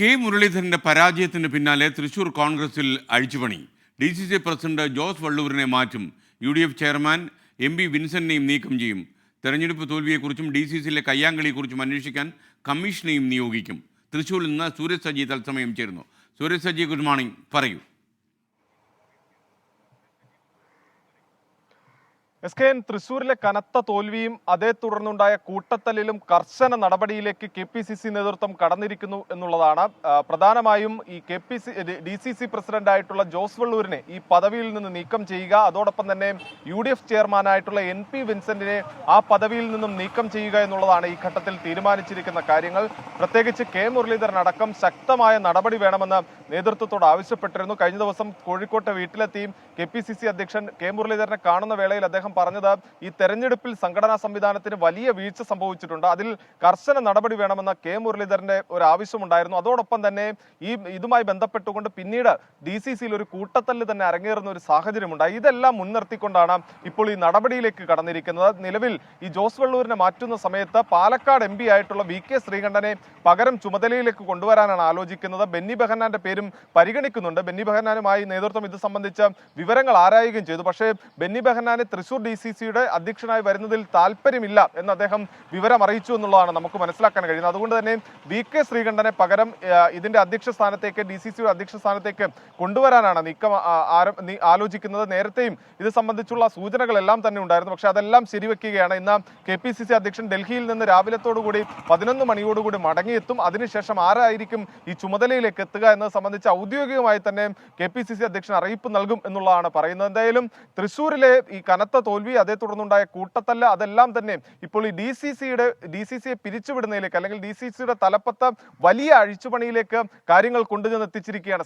K മുരളീധരന്റെ പരാജയത്തിന് പിന്നാലെ തൃശൂർ കോൺഗ്രസിൽ അഴിച്ചുപണി. DCC പ്രസിഡന്റ് ജോസ് വള്ളൂരിനെ മാറ്റും. UDF ചെയർമാൻ MP വിൻസെന്റിനെയും നീക്കം ചെയ്യും. തെരഞ്ഞെടുപ്പ് തോൽവിയെക്കുറിച്ചും DCCയിലെ കയ്യാങ്കളിയെക്കുറിച്ചും അന്വേഷിക്കാൻ കമ്മീഷനെയും നിയോഗിക്കും. തൃശൂരിൽ നിന്ന് സൂരജ് സജി തത്സമയം ചേരുന്നു. സൂരജ് സജി, ഗുഡ് മോർണിംഗ്, പറയൂ. SKN തൃശ്ശൂരിലെ കനത്ത തോൽവിയും അതേ തുടർന്നുണ്ടായ കൂട്ടത്തല്ലിലും കർശന നടപടിയിലേക്ക് KPCC നേതൃത്വം കടന്നിരിക്കുന്നു എന്നുള്ളതാണ്. പ്രധാനമായും ഈ DCC പ്രസിഡന്റായിട്ടുള്ള ജോസ് വള്ളൂരിനെ ഈ പദവിയിൽ നിന്ന് നീക്കം ചെയ്യുക, അതോടൊപ്പം തന്നെ UDF ചെയർമാനായിട്ടുള്ള MP വിൻസെന്റിനെ ആ പദവിയിൽ നിന്നും നീക്കം ചെയ്യുക എന്നുള്ളതാണ് ഈ ഘട്ടത്തിൽ തീരുമാനിച്ചിരിക്കുന്ന കാര്യങ്ങൾ. പ്രത്യേകിച്ച് കെ മുരളീധരൻ അടക്കം ശക്തമായ നടപടി വേണമെന്ന് നേതൃത്വത്തോട് ആവശ്യപ്പെട്ടിരുന്നു. കഴിഞ്ഞ ദിവസം കോഴിക്കോട്ടെ വീട്ടിലെത്തിയും KPCC അധ്യക്ഷൻ കെ മുരളീധരനെ കാണുന്ന വേളയിൽ അദ്ദേഹം പറഞ്ഞത് ഈ തെരഞ്ഞെടുപ്പിൽ സംഘടനാ സംവിധാനത്തിന് വലിയ വീഴ്ച സംഭവിച്ചിട്ടുണ്ട്, അതിൽ കർശന നടപടി വേണമെന്ന കെ മുരളീധരന്റെ ഒരു ആവശ്യമുണ്ടായിരുന്നു. അതോടൊപ്പം തന്നെ ഇതുമായി ബന്ധപ്പെട്ടുകൊണ്ട് പിന്നീട് DCCയിൽ ഒരു കൂട്ടത്തല്ല് തന്നെ അരങ്ങേറുന്ന ഒരു സാഹചര്യമുണ്ടായി. ഇതെല്ലാം മുൻനിർത്തിക്കൊണ്ടാണ് ഇപ്പോൾ ഈ നടപടിയിലേക്ക് കടന്നിരിക്കുന്നത്. നിലവിൽ ഈ ജോസ് വള്ളൂരിനെ മാറ്റുന്ന സമയത്ത് പാലക്കാട് MP ആയിട്ടുള്ള VK ശ്രീകണ്ഠനെ പകരം ചുമതലയിലേക്ക് കൊണ്ടുവരാനാണ് ആലോചിക്കുന്നത്. ബെന്നി ബെഹന്നാന്റെ പേരും പരിഗണിക്കുന്നുണ്ട്. ബെന്നി ബെഹന്നാനുമായി നേതൃത്വം ഇത് സംബന്ധിച്ച് വിവരങ്ങൾ ആരായുകയും ചെയ്തു. പക്ഷേ ബെന്നി ബെഹന്നാനെ തൃശൂർ DCCയുടെ അധ്യക്ഷനായി വരുന്നതിൽ താല്പര്യമില്ല എന്ന് അദ്ദേഹം വിവരം അറിയിച്ചു എന്നുള്ളതാണ് നമുക്ക് മനസ്സിലാക്കാൻ കഴിയുന്നത്. അതുകൊണ്ട് തന്നെ VK ശ്രീകണ്ഠനെ പകരം ഇതിന്റെ അധ്യക്ഷ സ്ഥാനത്തേക്ക്, DCCയുടെ അധ്യക്ഷ സ്ഥാനത്തേക്ക് കൊണ്ടുവരാനാണ് നീക്കം ആലോചിക്കുന്നത്. നേരത്തെയും ഇത് സംബന്ധിച്ചുള്ള സൂചനകളെല്ലാം തന്നെ ഉണ്ടായിരുന്നു. പക്ഷെ അതെല്ലാം ശരിവെക്കുകയാണ്. ഇന്ന് KPCC അധ്യക്ഷൻ ഡൽഹിയിൽ നിന്ന് രാവിലത്തോടുകൂടി 11 മണിയോടുകൂടി മടങ്ങിയെത്തും. അതിനുശേഷം ആരായിരിക്കും ഈ ചുമതലയിലേക്ക് എത്തുക എന്നത് സംബന്ധിച്ച് ഔദ്യോഗികമായി തന്നെ KPCC അധ്യക്ഷൻ അറിയിപ്പ് നൽകും എന്നുള്ളതാണ് പറയുന്നത്. എന്തായാലും തൃശ്ശൂരിലെ ഈ കനത്ത തോൽവി, അതേ തുടർന്നുണ്ടായ കൂട്ടത്തല്ല, അതെല്ലാം തന്നെ ഇപ്പോൾ ഈ DCCയെ പിരിച്ചുവിടുന്നതിലേക്ക്, അല്ലെങ്കിൽ DCCയുടെ തലപ്പത്ത് വലിയ അഴിച്ചുപണിയിലേക്ക് കാര്യങ്ങൾ കൊണ്ടുചെന്ന് എത്തിച്ചിരിക്കുകയാണ്.